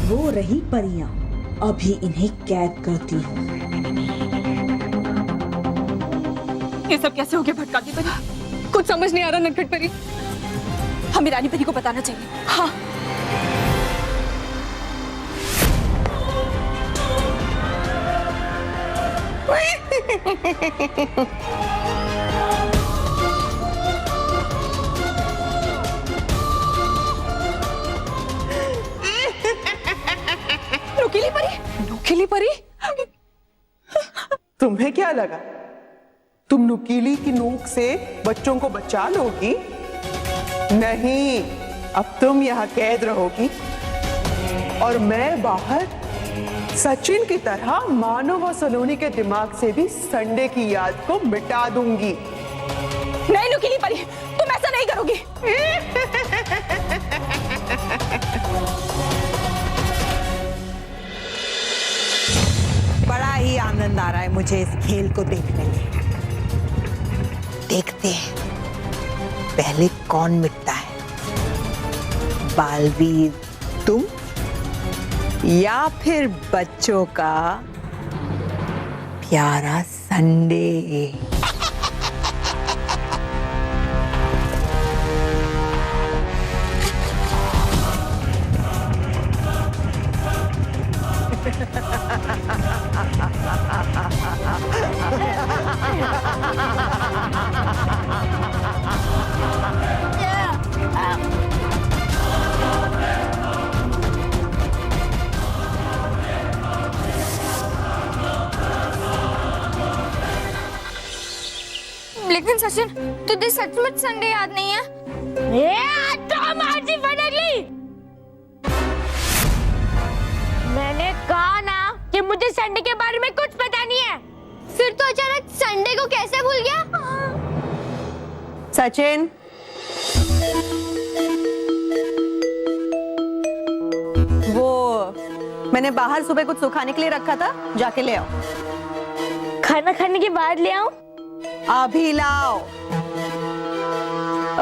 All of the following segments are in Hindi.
वो रही परियां, अभी इन्हें कैद करती हूँ। ये सब कैसे हो गया भटकाती परी? कुछ समझ नहीं आ रहा नटखट परी। हमें रानी परी को बताना चाहिए। हाँ। नुकीली परी, नुकीली परी। तुम्हें क्या लगा तुम नुकीली की नोक से बच्चों को बचा लोगी? नहीं, अब तुम यहाँ कैद रहोगी और मैं बाहर सचिन की तरह मानव और सलोनी के दिमाग से भी संडे की याद को मिटा दूंगी। नहीं नुकीली परी, तुम ऐसा नहीं करोगी। बड़ा ही आनंद आ रहा है मुझे इस खेल को देखने में। देखते हैं पहले कौन मिटता है, बालवीर तुम या फिर बच्चों का प्यारा संडे। लेकिन सचिन, तुझे सचमुच संडे याद नहीं है? मैंने कहा ना कि मुझे संडे के बारे में कुछ पता नहीं है। फिर तो अचानक संडे को कैसे भूल गया? सचिन, वो मैंने बाहर सुबह कुछ सुखाने के लिए रखा था, जाके ले आओ। खाना खाने के बाद ले आऊं? अभी लाओ।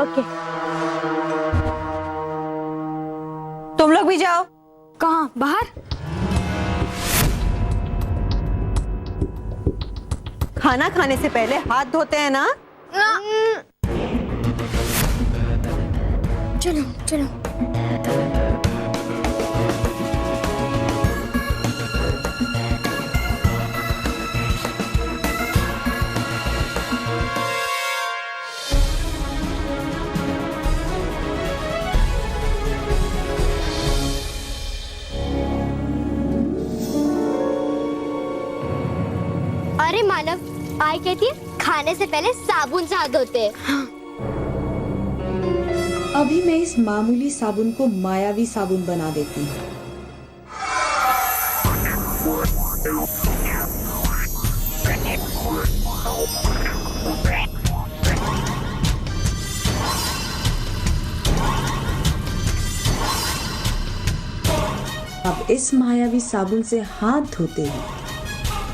ओके। तुम लोग भी जाओ। कहाँ? बाहर? खाना खाने से पहले हाथ धोते हैं ना? चलो चलो। अरे मानव, आई कहती है खाने से पहले साबुन से हाथ धोते हैं। अभी मैं इस मामूली साबुन को मायावी साबुन बना देती हूँ। अब इस मायावी साबुन से हाथ धोते ही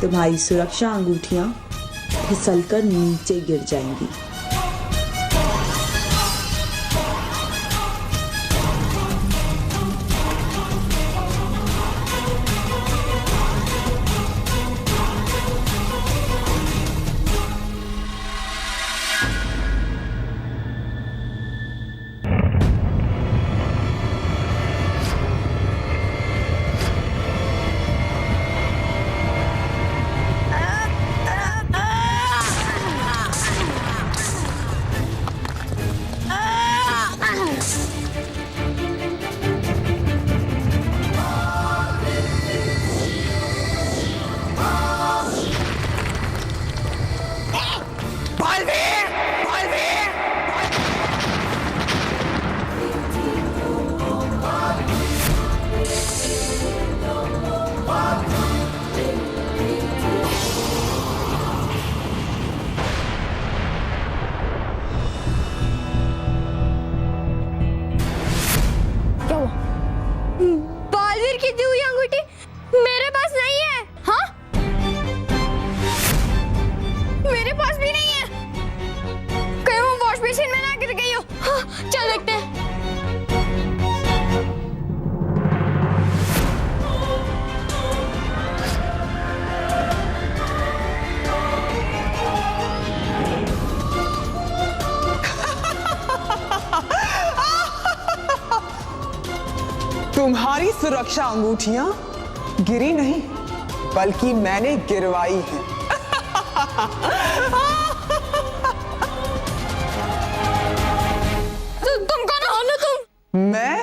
तुम्हारी सुरक्षा अंगूठियां फिसलकर नीचे गिर जाएंगी। तुम्हारी सुरक्षा अंगूठियां गिरी नहीं, बल्कि मैंने गिरवाई है। तुम कौन हो तुम? मैं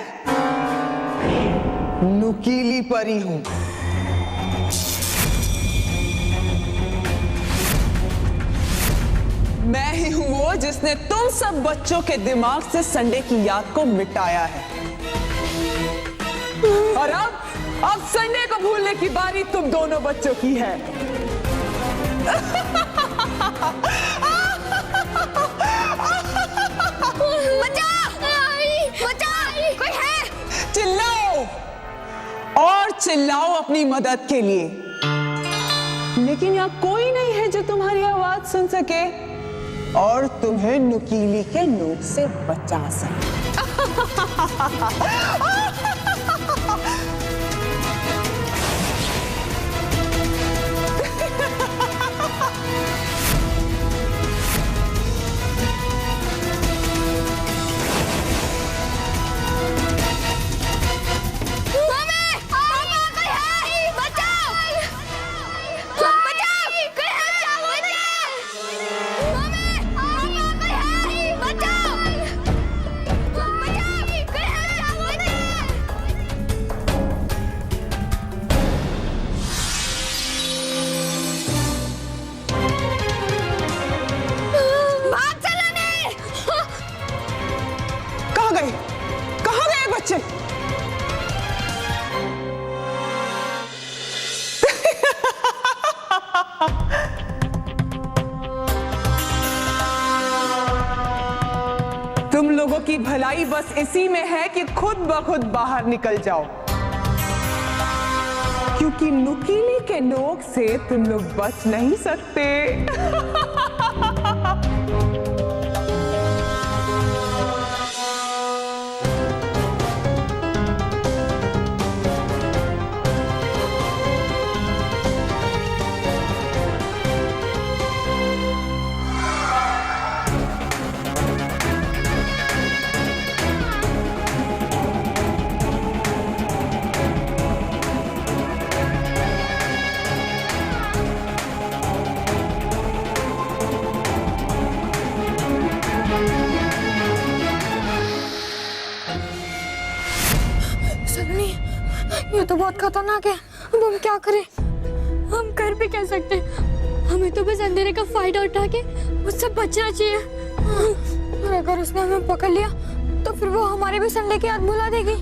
नुकीली परी हूं। मैं ही हूं वो जिसने तुम सब बच्चों के दिमाग से संडे की याद को मिटाया है। और अब संडे को भूलने की बारी तुम दोनों बच्चों की है। कोई है? चिल्लाओ और चिल्लाओ अपनी मदद के लिए, लेकिन यहाँ कोई नहीं है जो तुम्हारी आवाज सुन सके और तुम्हें नुकीली के नोक से बचा सके। कहाँ गए बच्चे? तुम लोगों की भलाई बस इसी में है कि खुद ब खुद बाहर निकल जाओ, क्योंकि नुकीली के नोक से तुम लोग बच नहीं सकते। ये तो बहुत खतरनाक है। अब हम क्या करें? हम कर भी क्या सकते हैं? हमें तो बस अंधेरे का फायदा उठा के उससे बचना चाहिए। और अगर उसने हमें पकड़ लिया तो फिर वो हमारे भी संडे की याद भुला देगी।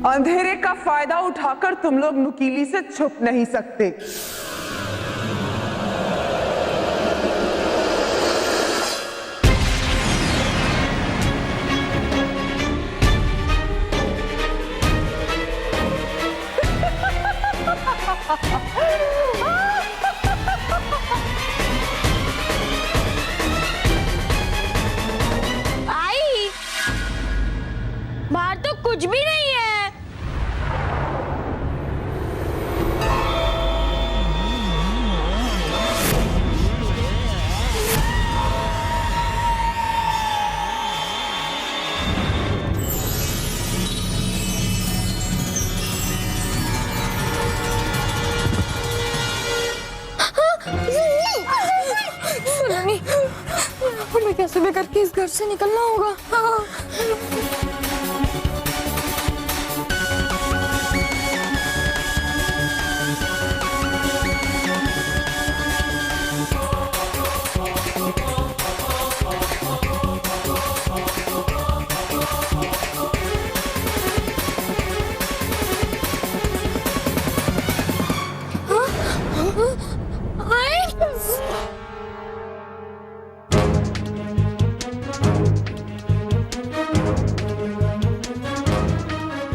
अंधेरे का फायदा उठाकर तुम लोग नुकीली से छुप नहीं सकते। आई, बाहर तो कुछ भी नहीं है। हमें कैसे भी करके इस घर से निकलना होगा।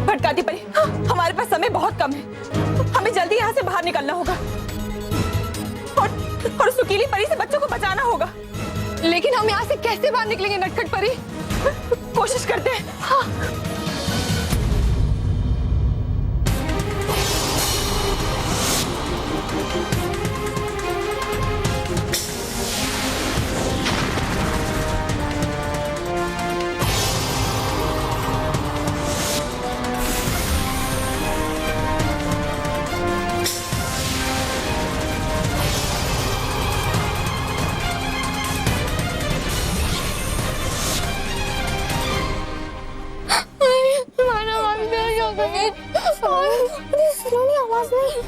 भटकाती परी, हमारे पास समय बहुत कम है। हमें जल्दी यहाँ से बाहर निकलना होगा और उस नुकीली परी से बच्चों को बचाना होगा। लेकिन हम यहाँ से कैसे बाहर निकलेंगे नटखट परी? कोशिश करते हैं। हाँ। सलोनी आवाज नहीं।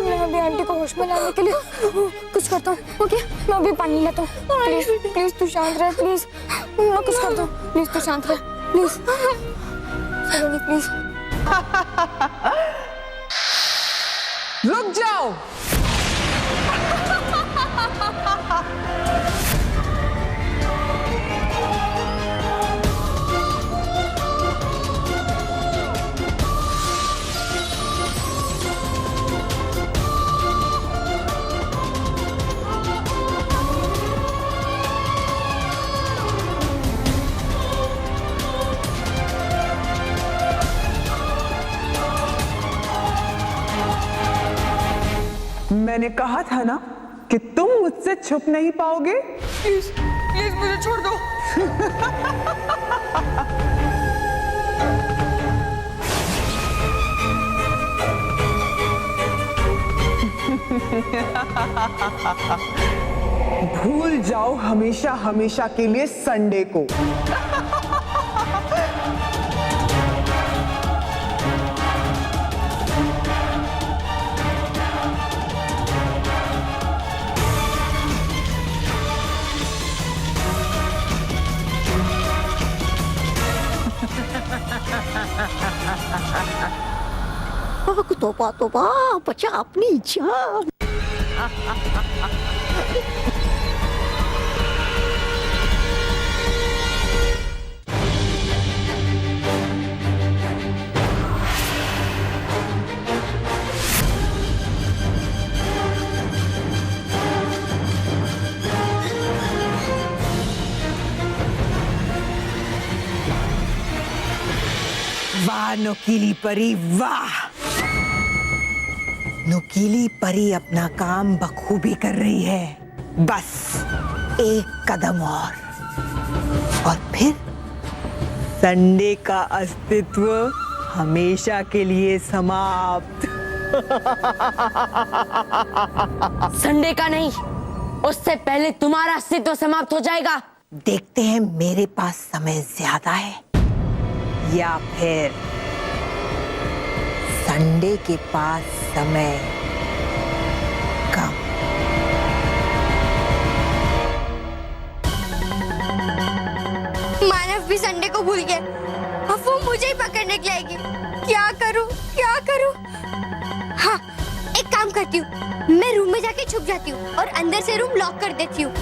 मैं अभी आंटी को होश में लाने के लिए कुछ करता हूँ। ओके, मैं अभी पानी लेता हूँ। प्लीज प्लीज तू शांत रह, प्लीज। मैं कुछ करता हूँ, प्लीज तू शांत रह, प्लीज सलोनी प्लीज। रुक जाओ। मैंने कहा था ना कि तुम मुझसे छुप नहीं पाओगे। प्लीज प्लीज मुझे छोड़ दो। भूल जाओ हमेशा हमेशा के लिए संडे को। तोबा बच्चा अपनी जान। वाह नुकीली परी वाह। नुकीली परी अपना काम बखूबी कर रही है। बस एक कदम और फिर संडे का अस्तित्व हमेशा के लिए समाप्त। संडे का नहीं, उससे पहले तुम्हारा अस्तित्व समाप्त हो जाएगा। देखते हैं मेरे पास समय ज्यादा है या फिर संडे के पास समय कम। मानव भी संडे को भूल गए। अब वो मुझे ही पकड़ने के लिए आएगी। क्या करूं क्या करूं? हाँ, एक काम करती हूँ, मैं रूम में जाके छुप जाती हूँ और अंदर से रूम लॉक कर देती हूँ।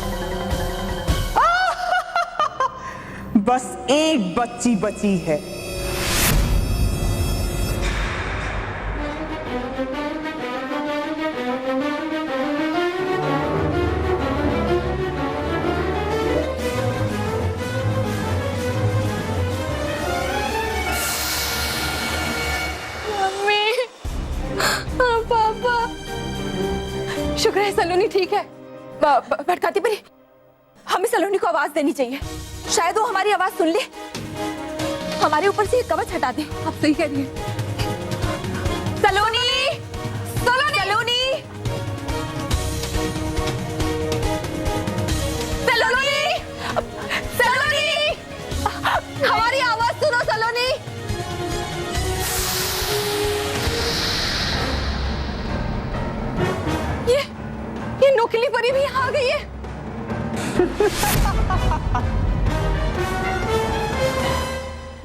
बस एक बच्ची बची है। शुक्र है सलोनी ठीक है। भटकाती परी, हमें सलोनी को आवाज देनी चाहिए। शायद वो हमारी आवाज सुन ले, हमारे ऊपर से ये कवच हटा दे। आप सही कह रही हैं। सलोनी, सलोनी, सलोनी, सलोनी, सलोनी, हमारी आवाज सुनो सलोनी। ये नुकीली परी भी यहाँ आ गई है।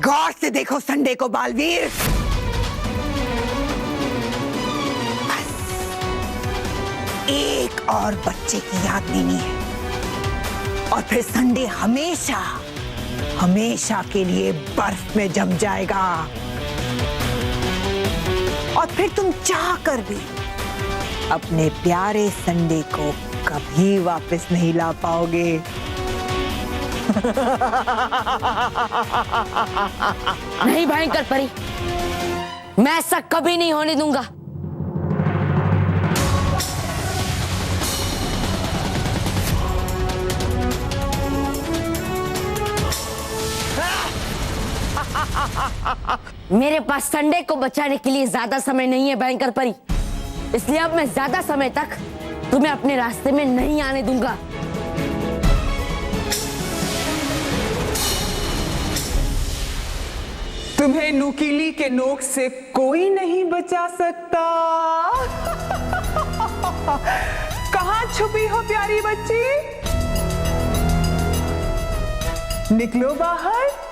गौर से देखो संडे को बालवीर। बस एक और बच्चे की याद लेनी है और फिर संडे हमेशा हमेशा के लिए बर्फ में जम जाएगा और फिर तुम चाह कर भी अपने प्यारे संडे को कभी वापस नहीं ला पाओगे। नहीं भयंकर परी, मैं ऐसा कभी नहीं होने दूंगा। मेरे पास संडे को बचाने के लिए ज्यादा समय नहीं है भयंकर परी, इसलिए अब मैं ज्यादा समय तक तुम्हें अपने रास्ते में नहीं आने दूंगा। तुम्हें नुकीली के नोक से कोई नहीं बचा सकता। कहाँ छुपी हो प्यारी बच्ची? निकलो बाहर।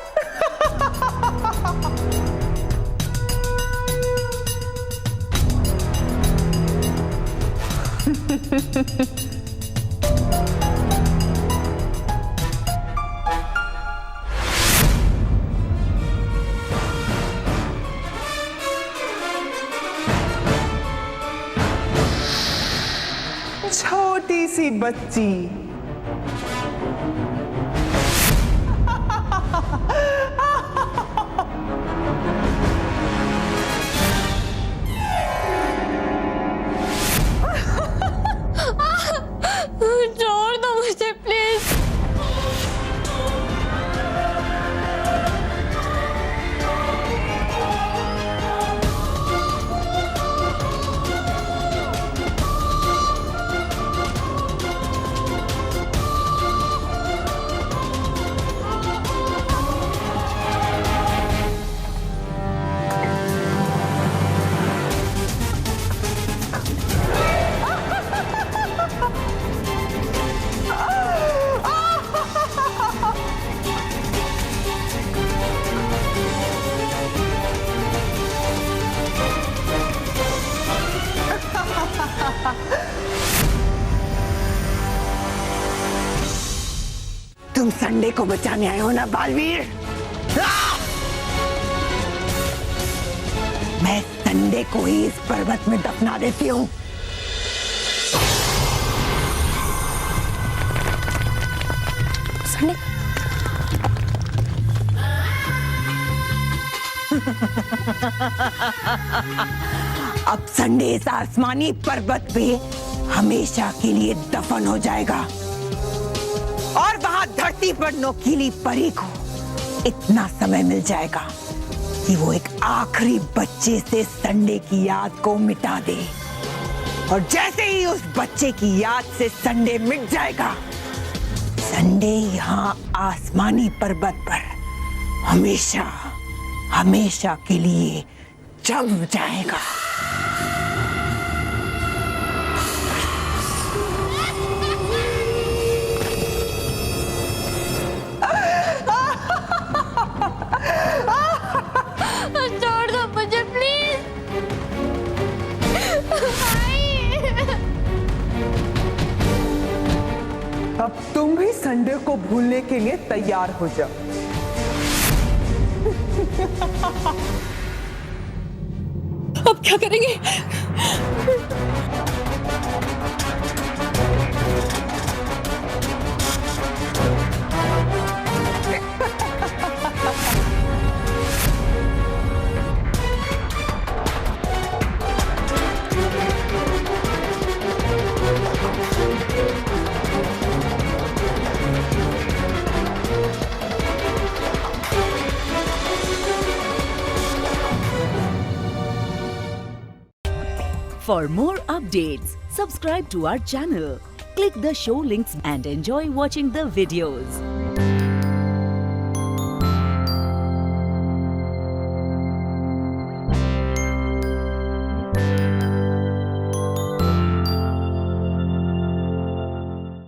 छोटी सी बच्ची, छोड़ दो मुझे प्लीज। तुम संडे को बचाने आए हो ना बालवीर? मैं संडे को ही इस पर्वत में दफना देती हूँ। संडे अब संडे इस आसमानी पर्वत पे हमेशा के लिए दफन हो जाएगा और वहां धरती पर नोकीली परी को इतना समय मिल जाएगा कि वो एक आखिरी बच्चे से संडे की याद को मिटा दे। और जैसे ही उस बच्चे की याद से संडे मिट जाएगा, संडे यहाँ आसमानी पर्वत पर हमेशा हमेशा के लिए जम जाएगा। छोड़ दो मुझे प्लीज। अब तुम भी संडे को भूलने के लिए तैयार हो जाओ। अब क्या करेंगे? For more updates, subscribe to our channel, click the show links and enjoy watching the videos.